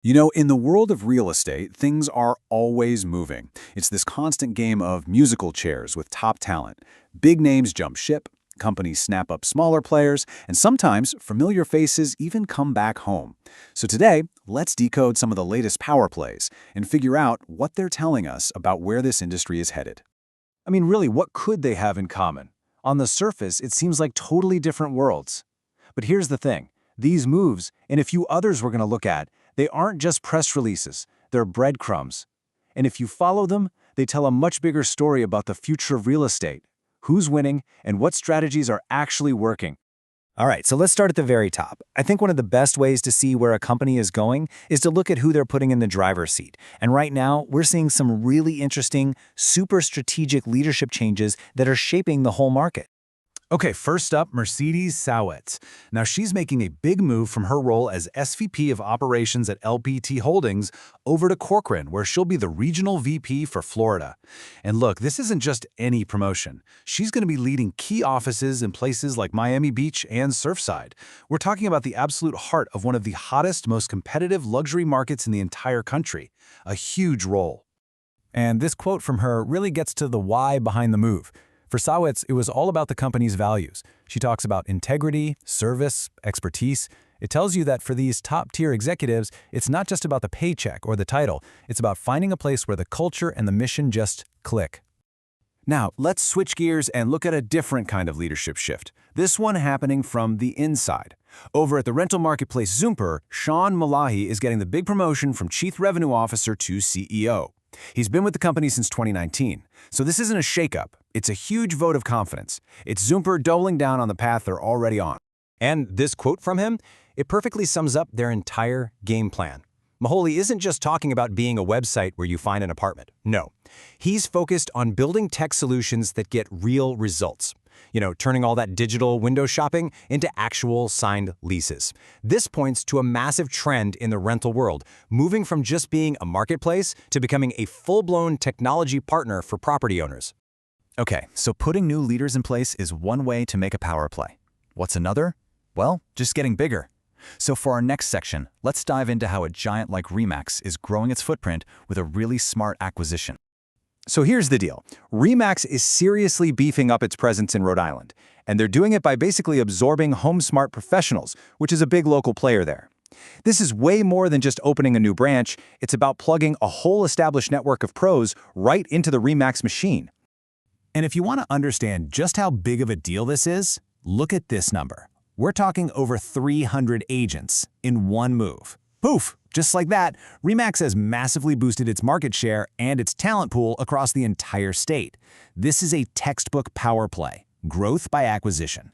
You know, in the world of real estate, things are always moving. It's this constant game of musical chairs with top talent. Big names jump ship, companies snap up smaller players, and sometimes familiar faces even come back home. So today, let's decode some of the latest power plays and figure out what they're telling us about where this industry is headed. I mean, really, what could they have in common? On the surface, it seems like totally different worlds. But here's the thing. These moves, and a few others we're going to look at, they aren't just press releases, they're breadcrumbs. And if you follow them, they tell a much bigger story about the future of real estate, who's winning, and what strategies are actually working. All right, so let's start at the very top. I think one of the best ways to see where a company is going is to look at who they're putting in the driver's seat. And right now, we're seeing some really interesting, super strategic leadership changes that are shaping the whole market. Okay, first up, Mercedes Saewitz. Now, she's making a big move from her role as SVP of Operations at LPT Holdings over to Corcoran, where she'll be the Regional VP for Florida. And look, this isn't just any promotion. She's going to be leading key offices in places like Miami Beach and Surfside. We're talking about the absolute heart of one of the hottest, most competitive luxury markets in the entire country. A huge role. And this quote from her really gets to the why behind the move. For Saewitz, it was all about the company's values. She talks about integrity, service, expertise. It tells you that for these top-tier executives, it's not just about the paycheck or the title. It's about finding a place where the culture and the mission just click. Now, let's switch gears and look at a different kind of leadership shift. This one happening from the inside. Over at the rental marketplace Zumper, Shawn Mullahy is getting the big promotion from Chief Revenue Officer to CEO. He's been with the company since 2019, so this isn't a shakeup. It's a huge vote of confidence. It's Zumper doubling down on the path they're already on. And this quote from him, it perfectly sums up their entire game plan. Mullahy isn't just talking about being a website where you find an apartment. No, he's focused on building tech solutions that get real results. Turning all that digital window shopping into actual signed leases. This points to a massive trend in the rental world, moving from just being a marketplace to becoming a full-blown technology partner for property owners. Okay, so putting new leaders in place is one way to make a power play. What's another? Well, just getting bigger. So for our next section, let's dive into how a giant like REMAX is growing its footprint with a really smart acquisition. So here's the deal. REMAX is seriously beefing up its presence in Rhode Island, and they're doing it by basically absorbing HomeSmart Professionals, which is a big local player there. This is way more than just opening a new branch. It's about plugging a whole established network of pros right into the REMAX machine. And if you want to understand just how big of a deal this is, look at this number. We're talking over 300 agents in one move. Poof! Just like that, REMAX has massively boosted its market share and its talent pool across the entire state. This is a textbook power play, growth by acquisition.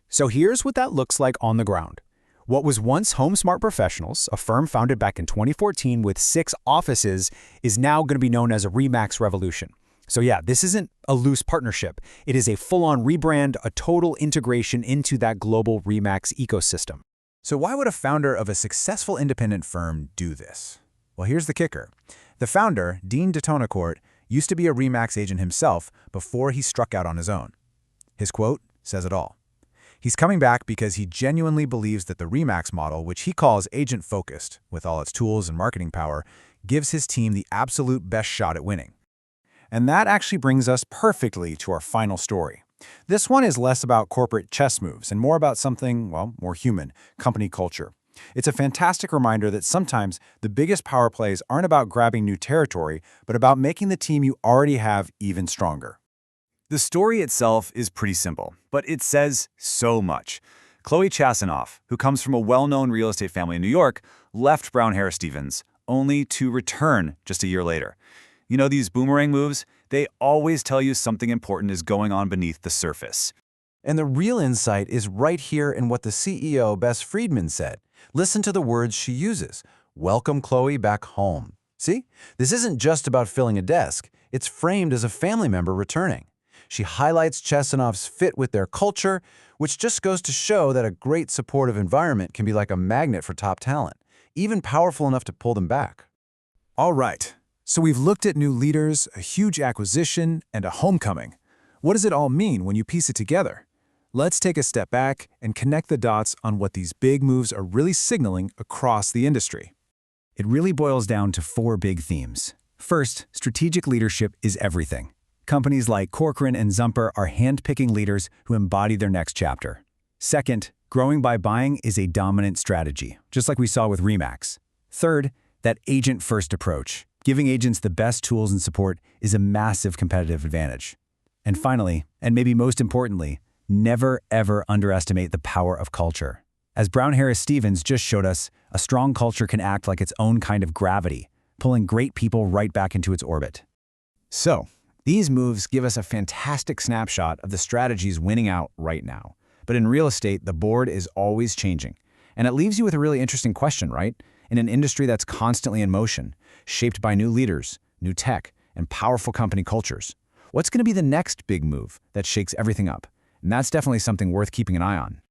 So here's what that looks like on the ground. What was once HomeSmart Professionals, a firm founded back in 2014 with 6 offices, is now going to be known as a REMAX Revolution. So yeah, this isn't a loose partnership. It is a full-on rebrand, a total integration into that global REMAX ecosystem. So why would a founder of a successful independent firm do this? Well, here's the kicker. The founder, Dean DeTonacourt, used to be a REMAX agent himself before he struck out on his own. His quote says it all. He's coming back because he genuinely believes that the REMAX model, which he calls agent-focused, with all its tools and marketing power, gives his team the absolute best shot at winning. And that actually brings us perfectly to our final story. This one is less about corporate chess moves and more about something, well, more human, company culture. It's a fantastic reminder that sometimes the biggest power plays aren't about grabbing new territory, but about making the team you already have even stronger. The story itself is pretty simple, but it says so much. Chloe Chasanoff, who comes from a well-known real estate family in New York, left Brown Harris Stevens, only to return just a year later. You know these boomerang moves? They always tell you something important is going on beneath the surface. And the real insight is right here in what the CEO, Bess Friedman, said. Listen to the words she uses. Welcome Chloe back home. See? This isn't just about filling a desk. It's framed as a family member returning. She highlights Chasanoff's fit with their culture, which just goes to show that a great supportive environment can be like a magnet for top talent, even powerful enough to pull them back. All right. So we've looked at new leaders, a huge acquisition, and a homecoming. What does it all mean when you piece it together? Let's take a step back and connect the dots on what these big moves are really signaling across the industry. It really boils down to 4 big themes. First, strategic leadership is everything. Companies like Corcoran and Zumper are hand-picking leaders who embody their next chapter. Second, growing by buying is a dominant strategy, just like we saw with REMAX. Third, that agent-first approach, giving agents the best tools and support, is a massive competitive advantage. And finally, and maybe most importantly, never ever underestimate the power of culture. As Brown Harris Stevens just showed us, a strong culture can act like its own kind of gravity, pulling great people right back into its orbit. So, these moves give us a fantastic snapshot of the strategies winning out right now. But in real estate, the board is always changing. And it leaves you with a really interesting question, right? In an industry that's constantly in motion, shaped by new leaders, new tech, and powerful company cultures, what's going to be the next big move that shakes everything up? And that's definitely something worth keeping an eye on.